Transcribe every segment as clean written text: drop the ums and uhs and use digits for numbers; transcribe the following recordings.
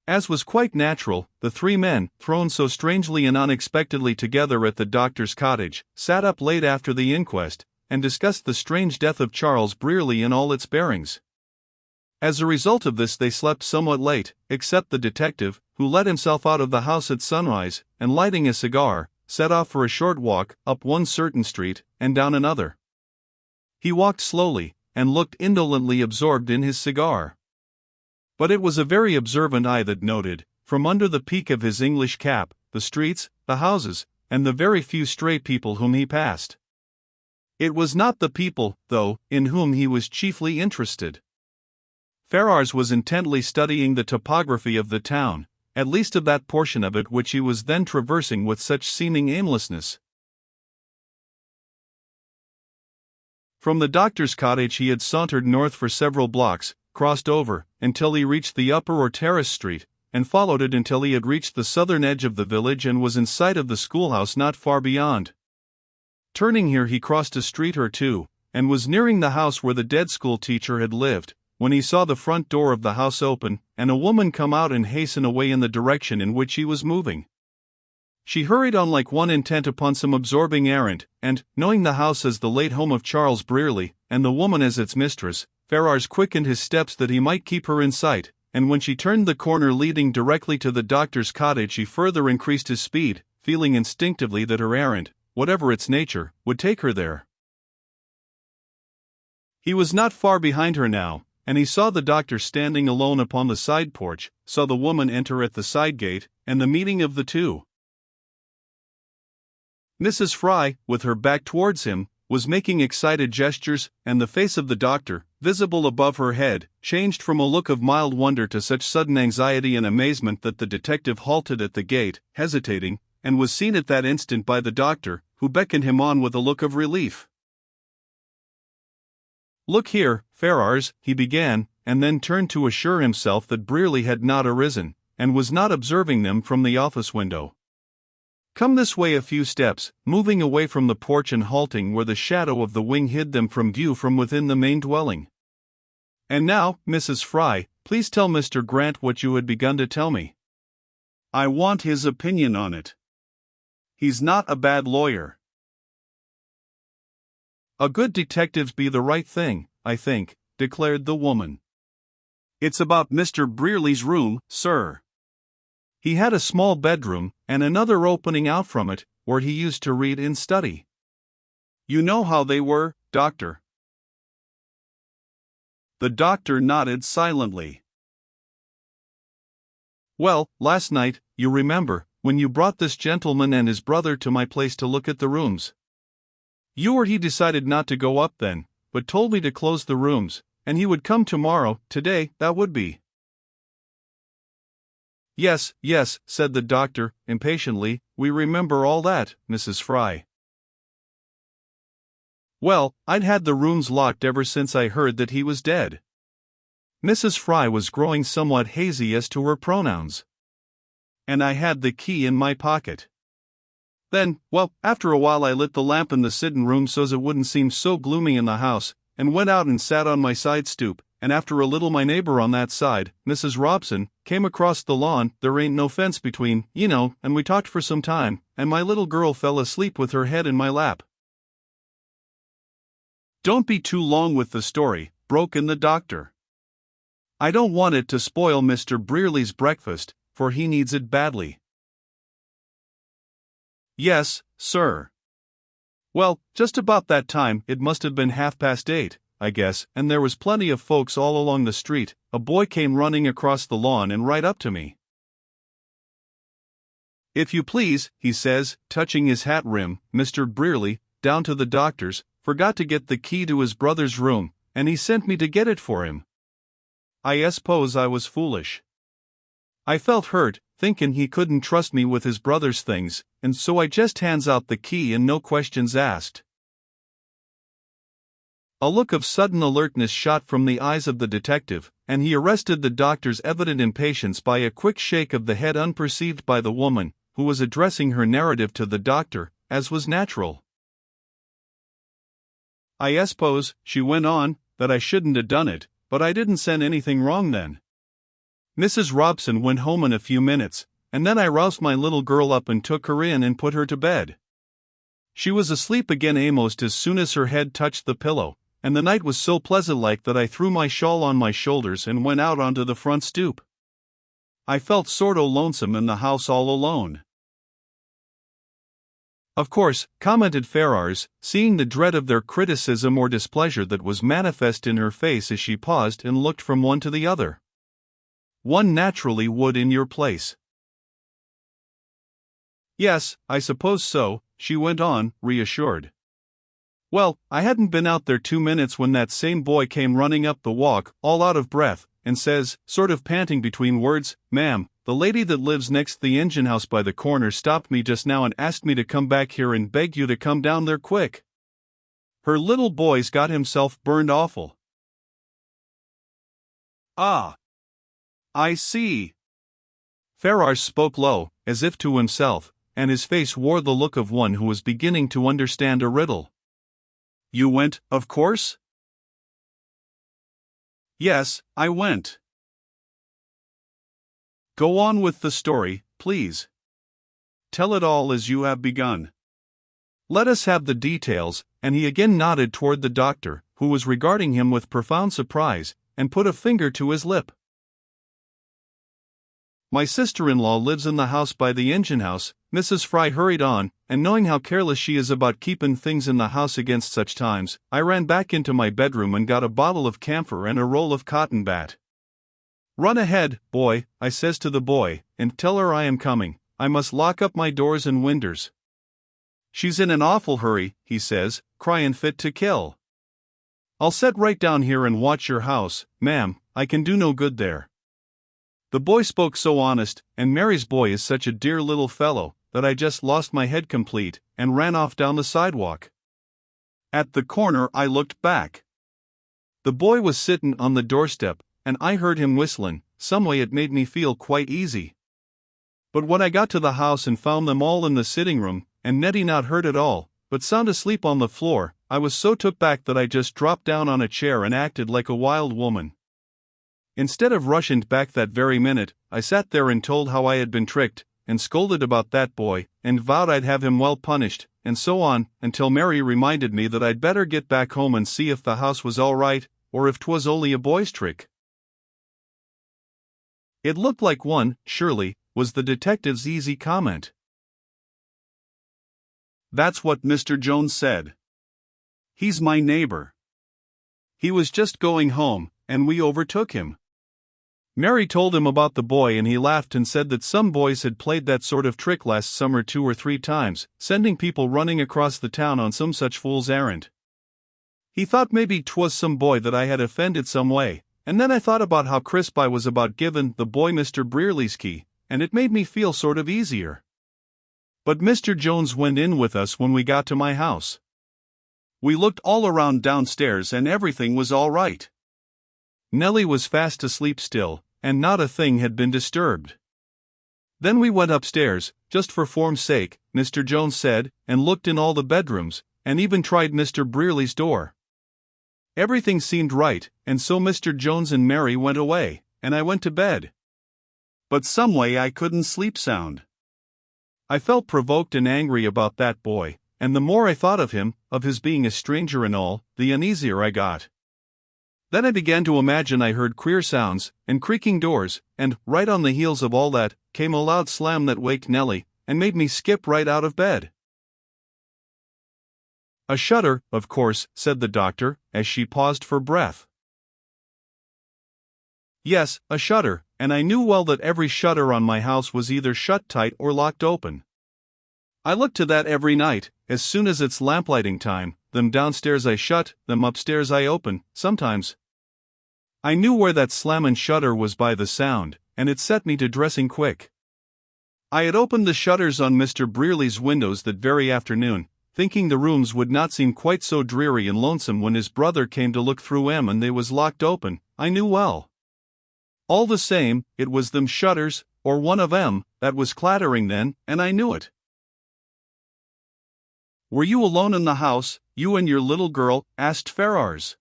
As was quite natural, the three men, thrown so strangely and unexpectedly together at the doctor's cottage, sat up late after the inquest, and discussed the strange death of Charles Brierly in all its bearings. As a result of this, they slept somewhat late, except the detective, who let himself out of the house at sunrise, and lighting a cigar, set off for a short walk, up one certain street, and down another. He walked slowly, and looked indolently absorbed in his cigar. But it was a very observant eye that noted, from under the peak of his English cap, the streets, the houses, and the very few stray people whom he passed. It was not the people, though, in whom he was chiefly interested. Ferrars was intently studying the topography of the town, at least of that portion of it which he was then traversing with such seeming aimlessness. From the doctor's cottage he had sauntered north for several blocks, crossed over, until he reached the upper or terrace street, and followed it until he had reached the southern edge of the village and was in sight of the schoolhouse not far beyond. Turning here, he crossed a street or two, and was nearing the house where the dead school teacher had lived, when he saw the front door of the house open, and a woman come out and hasten away in the direction in which he was moving. She hurried on like one intent upon some absorbing errand, and, knowing the house as the late home of Charles Brierly, and the woman as its mistress, Ferrars quickened his steps that he might keep her in sight, and when she turned the corner leading directly to the doctor's cottage he further increased his speed, feeling instinctively that her errand, whatever its nature, would take her there. He was not far behind her now, and he saw the doctor standing alone upon the side porch, saw the woman enter at the side gate, and the meeting of the two. Mrs. Fry, with her back towards him, was making excited gestures, and the face of the doctor, visible above her head, changed from a look of mild wonder to such sudden anxiety and amazement that the detective halted at the gate, hesitating, and was seen at that instant by the doctor, who beckoned him on with a look of relief. "Look here, Ferrars," he began, and then turned to assure himself that Brierly had not arisen, and was not observing them from the office window. "Come this way a few steps," moving away from the porch and halting where the shadow of the wing hid them from view from within the main dwelling. "And now, Mrs. Fry, please tell Mr. Grant what you had begun to tell me. I want his opinion on it. He's not a bad lawyer. A good detective's be the right thing, I think," declared the woman. "It's about Mr. Brierly's room, sir. He had a small bedroom, and another opening out from it, where he used to read and study. You know how they were, doctor?" The doctor nodded silently. "Well, last night, you remember, when you brought this gentleman and his brother to my place to look at the rooms. You or he decided not to go up then, but told me to close the rooms, and he would come tomorrow, today, that would be." Yes, said the doctor, impatiently, "we remember all that, Mrs. Fry." "Well, I'd had the rooms locked ever since I heard that he was dead." Mrs. Fry was growing somewhat hazy as to her pronouns. "And I had the key in my pocket. Then, well, after a while I lit the lamp in the sittin' room so's it wouldn't seem so gloomy in the house, and went out and sat on my side stoop, and after a little my neighbor on that side, Mrs. Robson, came across the lawn, there ain't no fence between, you know, and we talked for some time, and my little girl fell asleep with her head in my lap." "Don't be too long with the story," broke in the doctor. "I don't want it to spoil Mr. Brierly's breakfast, for he needs it badly." "Yes, sir. Well, just about that time, it must have been 8:30, I guess, and there was plenty of folks all along the street. A boy came running across the lawn and right up to me. 'If you please,' he says, touching his hat rim, 'Mr. Brierly, down to the doctor's, forgot to get the key to his brother's room, and he sent me to get it for him. I suppose I was foolish. I felt hurt, thinkin' he couldn't trust me with his brother's things, and so I just hands out the key and no questions asked.'" A look of sudden alertness shot from the eyes of the detective, and he arrested the doctor's evident impatience by a quick shake of the head unperceived by the woman, who was addressing her narrative to the doctor, as was natural. "I suppose," she went on, "that I shouldn't have done it, but I didn't send anything wrong then. Mrs. Robson went home in a few minutes, and then I roused my little girl up and took her in and put her to bed. She was asleep again almost as soon as her head touched the pillow, and the night was so pleasant-like that I threw my shawl on my shoulders and went out onto the front stoop. I felt sort o' lonesome in the house all alone. Of course, commented Ferrars, seeing the dread of their criticism or displeasure that was manifest in her face as she paused and looked from one to the other. One naturally would in your place. Yes, I suppose so, she went on, reassured. Well, I hadn't been out there 2 minutes when that same boy came running up the walk, all out of breath, and says, sort of panting between words, "Ma'am, the lady that lives next the engine house by the corner stopped me just now and asked me to come back here and beg you to come down there quick. Her little boy's got himself burned awful." Ah. I see. Ferrars spoke low, as if to himself, and his face wore the look of one who was beginning to understand a riddle. You went, of course? Yes, I went. Go on with the story, please. Tell it all as you have begun. Let us have the details, and he again nodded toward the doctor, who was regarding him with profound surprise, and put a finger to his lip. My sister-in-law lives in the house by the engine house, Mrs. Fry hurried on, and knowing how careless she is about keepin' things in the house against such times, I ran back into my bedroom and got a bottle of camphor and a roll of cotton bat. Run ahead, boy, I says to the boy, and tell her I am coming. I must lock up my doors and winders. She's in an awful hurry, he says, cryin' fit to kill. I'll set right down here and watch your house, ma'am, I can do no good there. The boy spoke so honest, and Mary's boy is such a dear little fellow, that I just lost my head complete, and ran off down the sidewalk. At the corner I looked back. The boy was sittin' on the doorstep, and I heard him whistlin', someway it made me feel quite easy. But when I got to the house and found them all in the sitting room, and Nettie not hurt at all, but sound asleep on the floor, I was so took back that I just dropped down on a chair and acted like a wild woman. Instead of rushin' back that very minute, I sat there and told how I had been tricked, and scolded about that boy, and vowed I'd have him well punished, and so on, until Mary reminded me that I'd better get back home and see if the house was all right, or if 'twas only a boy's trick. It looked like one, surely, was the detective's easy comment. That's what Mr. Jones said. He's my neighbor. He was just going home, and we overtook him. Mary told him about the boy and he laughed and said that some boys had played that sort of trick last summer 2 or 3 times, sending people running across the town on some such fool's errand. He thought maybe 'twas some boy that I had offended some way, and then I thought about how crisp I was about givin' the boy Mr. Brearley's key, and it made me feel sort of easier. But Mr. Jones went in with us when we got to my house. We looked all around downstairs and everything was all right. Nellie was fast asleep still, and not a thing had been disturbed. Then we went upstairs, just for form's sake, Mr. Jones said, and looked in all the bedrooms, and even tried Mr. Brearley's door. Everything seemed right, and so Mr. Jones and Mary went away, and I went to bed. But someway I couldn't sleep sound. I felt provoked and angry about that boy, and the more I thought of him, of his being a stranger and all, the uneasier I got. Then I began to imagine I heard queer sounds, and creaking doors, and, right on the heels of all that, came a loud slam that waked Nellie, and made me skip right out of bed. A shutter, of course, said the doctor, as she paused for breath. Yes, a shutter, and I knew well that every shutter on my house was either shut tight or locked open. I look to that every night, as soon as it's lamplighting time, them downstairs I shut, them upstairs I open, sometimes. I knew where that slammin' shutter was by the sound, and it set me to dressing quick. I had opened the shutters on Mr. Brearley's windows that very afternoon, thinking the rooms would not seem quite so dreary and lonesome when his brother came to look through 'em and they was locked open, I knew well. All the same, it was them shutters, or one of 'em, that was clattering then, and I knew it. Were you alone in the house, you and your little girl? Asked Ferrars.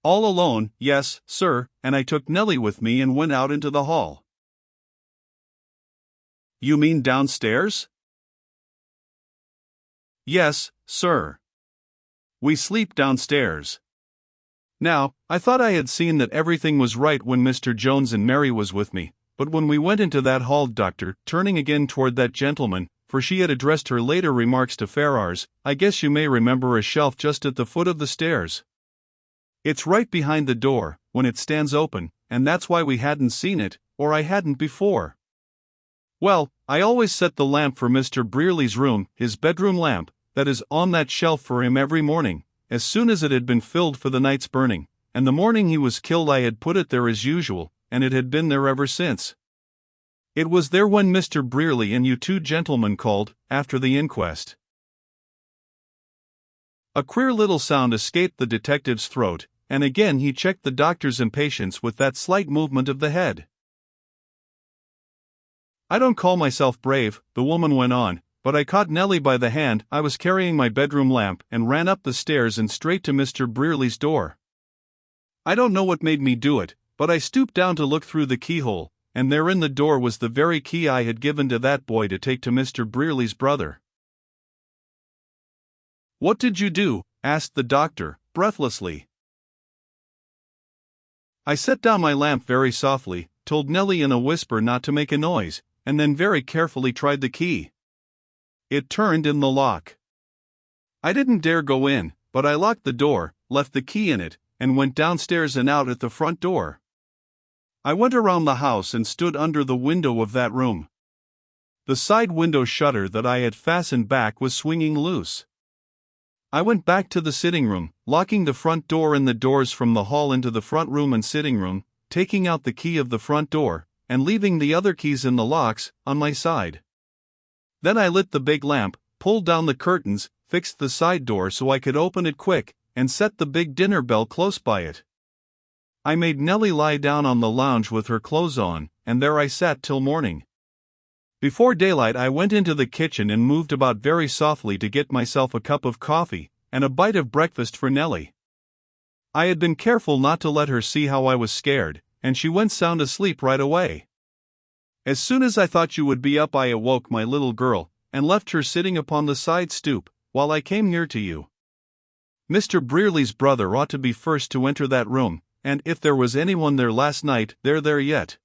All alone, yes, sir, and I took Nellie with me and went out into the hall. You mean downstairs? Yes, sir. We sleep downstairs. Now, I thought I had seen that everything was right when Mr. Jones and Mary was with me, but when we went into that hall, Doctor, turning again toward that gentleman, for she had addressed her later remarks to Ferrars, I guess you may remember a shelf just at the foot of the stairs. It's right behind the door, when it stands open, and that's why we hadn't seen it, or I hadn't before. Well, I always set the lamp for Mr. Brearley's room, his bedroom lamp, that is on that shelf for him every morning, as soon as it had been filled for the night's burning, and the morning he was killed I had put it there as usual, and it had been there ever since. It was there when Mr. Brearley and you two gentlemen called, after the inquest. A queer little sound escaped the detective's throat, and again he checked the doctor's impatience with that slight movement of the head. I don't call myself brave, the woman went on, but I caught Nellie by the hand. I was carrying my bedroom lamp and ran up the stairs and straight to Mr. Brearley's door. I don't know what made me do it, but I stooped down to look through the keyhole, and there in the door was the very key I had given to that boy to take to Mr. Brearley's brother. What did you do? Asked the doctor, breathlessly. I set down my lamp very softly, told Nellie in a whisper not to make a noise, and then very carefully tried the key. It turned in the lock. I didn't dare go in, but I locked the door, left the key in it, and went downstairs and out at the front door. I went around the house and stood under the window of that room. The side window shutter that I had fastened back was swinging loose. I went back to the sitting room, locking the front door and the doors from the hall into the front room and sitting room, taking out the key of the front door, and leaving the other keys in the locks, on my side. Then I lit the big lamp, pulled down the curtains, fixed the side door so I could open it quick, and set the big dinner bell close by it. I made Nellie lie down on the lounge with her clothes on, and there I sat till morning. Before daylight I went into the kitchen and moved about very softly to get myself a cup of coffee, and a bite of breakfast for Nellie. I had been careful not to let her see how I was scared, and she went sound asleep right away. As soon as I thought you would be up I awoke my little girl, and left her sitting upon the side stoop, while I came near to you. Mr. Brearley's brother ought to be first to enter that room, and if there was anyone there last night, they're there yet.